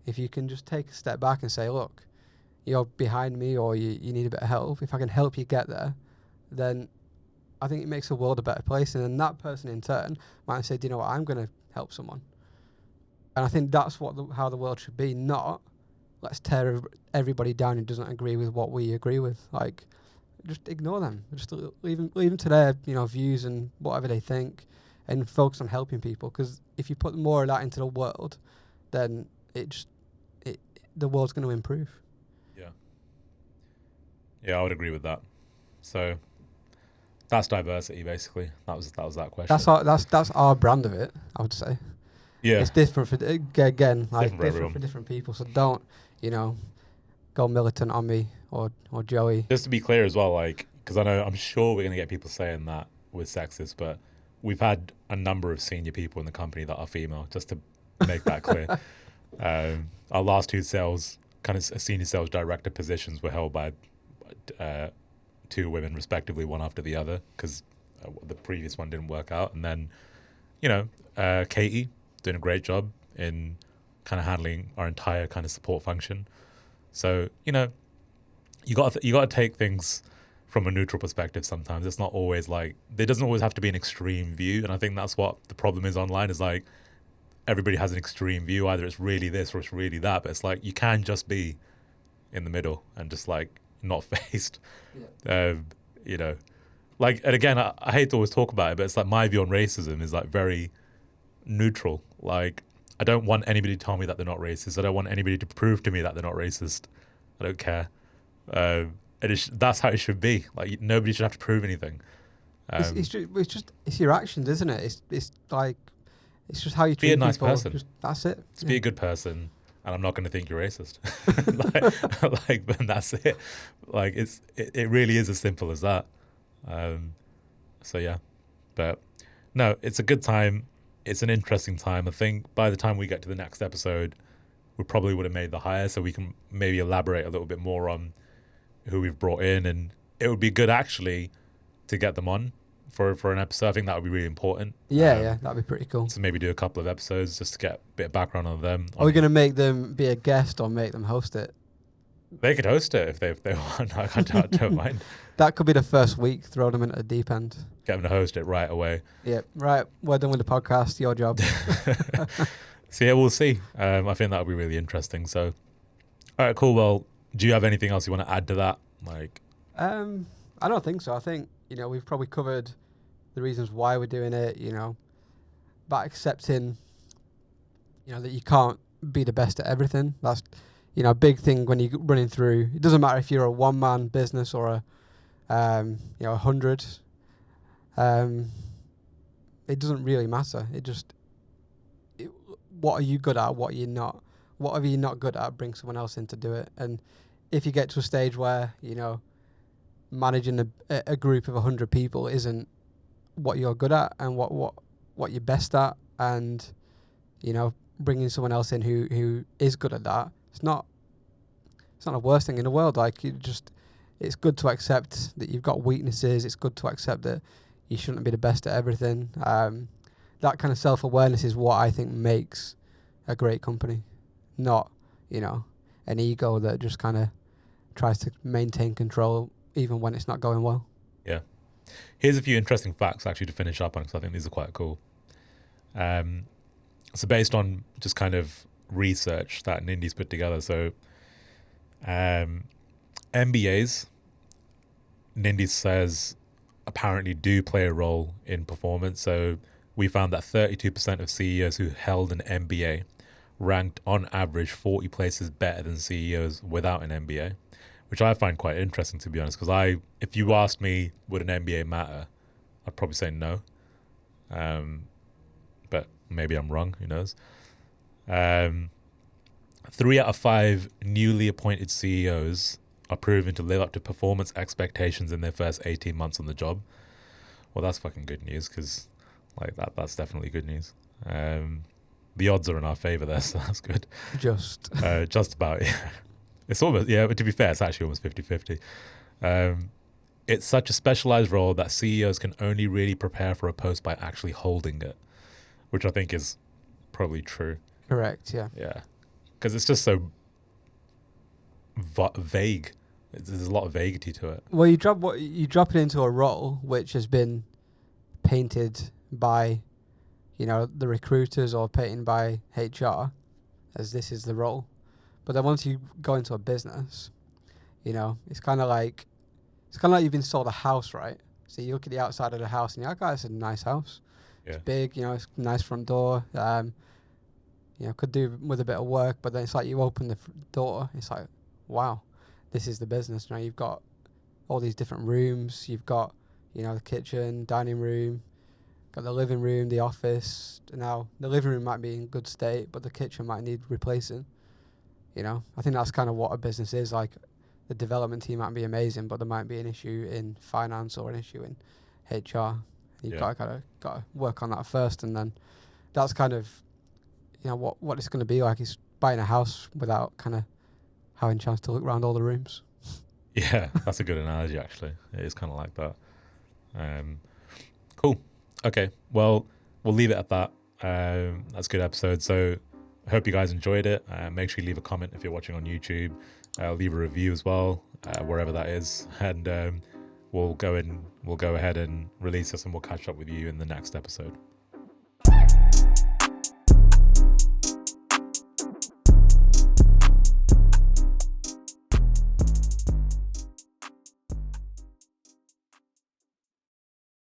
if you can just take a step back and say, look, you're behind me, or you need a bit of help, if I can help you get there, then I think it makes the world a better place. And then that person in turn might say, do you know what, I'm going to help someone. And I think that's how the world should be, not let's tear everybody down who doesn't agree with what we agree with. Like, just ignore them. Just leave them to their views and whatever they think, and focus on helping people. Because if you put more of that into the world, then the world's going to improve. Yeah, I would agree with that. So that's diversity, basically. That was that question. That's our brand of it, I would say. Yeah, it's different for again, like different for different people. So don't go militant on me or Joey. Just to be clear as well, like, because I'm sure we're gonna get people saying that with sexist, but we've had a number of senior people in the company that are female. Just to make that clear, our last two senior sales director positions were held by two women respectively, one after the other, because the previous one didn't work out. And then Katie doing a great job in kind of handling our entire kind of support function. So you got to take things from a neutral perspective. Sometimes it's not always like, there doesn't always have to be an extreme view, and I think that's what the problem is online, is like everybody has an extreme view. Either it's really this or it's really that, but it's like you can just be in the middle and just like not phased. Like, and again, I hate to always talk about it, but it's like my view on racism is like very neutral. Like, I don't want anybody to tell me that they're not racist. I don't want anybody to prove to me that they're not racist. I don't care. That's how it should be. Like, nobody should have to prove anything. It's your actions, isn't it? It's like, it's just how you treat be a nice people. person. That's it. Just be a good person, and I'm not going to think you're racist. But that's it. Like, it really is as simple as that. So yeah, but no, it's a good time. It's an interesting time. I think by the time we get to the next episode, we probably would have made the hire, so we can maybe elaborate a little bit more on who we've brought in, and it would be good actually to get them on for an episode. I think that would be really important. Yeah, that'd be pretty cool. So maybe do a couple of episodes just to get a bit of background on them. Are we going to make them be a guest or make them host it? They could host it if they want. I don't mind. That could be the first week. Throw them into the deep end. Get them to host it right away. Yeah, right. We're done with the podcast. Your job. So yeah, we'll see. I think that would be really interesting. So, all right, cool. Well, do you have anything else you want to add to that? Like, I don't think so. I think we've probably covered the reasons why we're doing it. But accepting, that you can't be the best at everything. That's a big thing when you're running through. It doesn't matter if you're a one-man business or a 100. It doesn't really matter. What are you good at? What are you not? whatever you're not good at, bring someone else in to do it. And if you get to a stage where, you know, managing a group of 100 people isn't what you're good at and what you're best at, and, you know, bringing someone else in who is good at that, it's not the worst thing in the world. Like, it's good to accept that you've got weaknesses. It's good to accept that you shouldn't be the best at everything. That kind of self-awareness is what I think makes a great company, not, you know, an ego that just kind of tries to maintain control even when it's not going well. Yeah. Here's a few interesting facts actually to finish up on, because I think these are quite cool. So based on just kind of research that Nindy's put together, so MBAs, Nindy says, apparently do play a role in performance. So we found that 32% of CEOs who held an MBA ranked on average 40 places better than CEOs without an MBA, which I find quite interesting, to be honest, because if you asked me, would an MBA matter, I'd probably say no. But maybe I'm wrong, who knows? 3 out of 5 newly appointed CEOs are proven to live up to performance expectations in their first 18 months on the job. Well, that's fucking good news, because like that's definitely good news. The odds are in our favor there, so that's good. Just about, yeah. It's almost, yeah, but to be fair, it's actually almost 50-50. It's such a specialized role that CEOs can only really prepare for a post by actually holding it, which I think is probably true. correct, yeah. Yeah. Because it's just so vague. There's a lot of vaguity to it. Well, you drop it into a role which has been painted by, you know, the recruiters or painted by HR as this is the role. But then once you go into a business, you know, it's kind of like you've been sold a house, right? So you look at the outside of the house and you're like, oh, it's a nice house. Yeah. It's big, you know, it's a nice front door. You know, could do with a bit of work, but then it's like you open the door, it's like, wow, this is the business. Now you've got all these different rooms. You've got, you know, the kitchen, dining room, got the living room, the office. Now the living room might be in good state, but the kitchen might need replacing. You know, I think that's kind of what a business is like. The development team might be amazing, but there might be an issue in finance or an issue in HR. You've got to work on that first, and then that's kind of, you know, what it's going to be like. Is buying a house without kind of having a chance to look around all the rooms. Yeah, that's a good analogy, actually. It is kind of like that. Cool. Okay, well, we'll leave it at that. That's a good episode. So I hope you guys enjoyed it. Make sure you leave a comment if you're watching on YouTube. Leave a review as well, wherever that is. And we'll go ahead and release this, and we'll catch up with you in the next episode.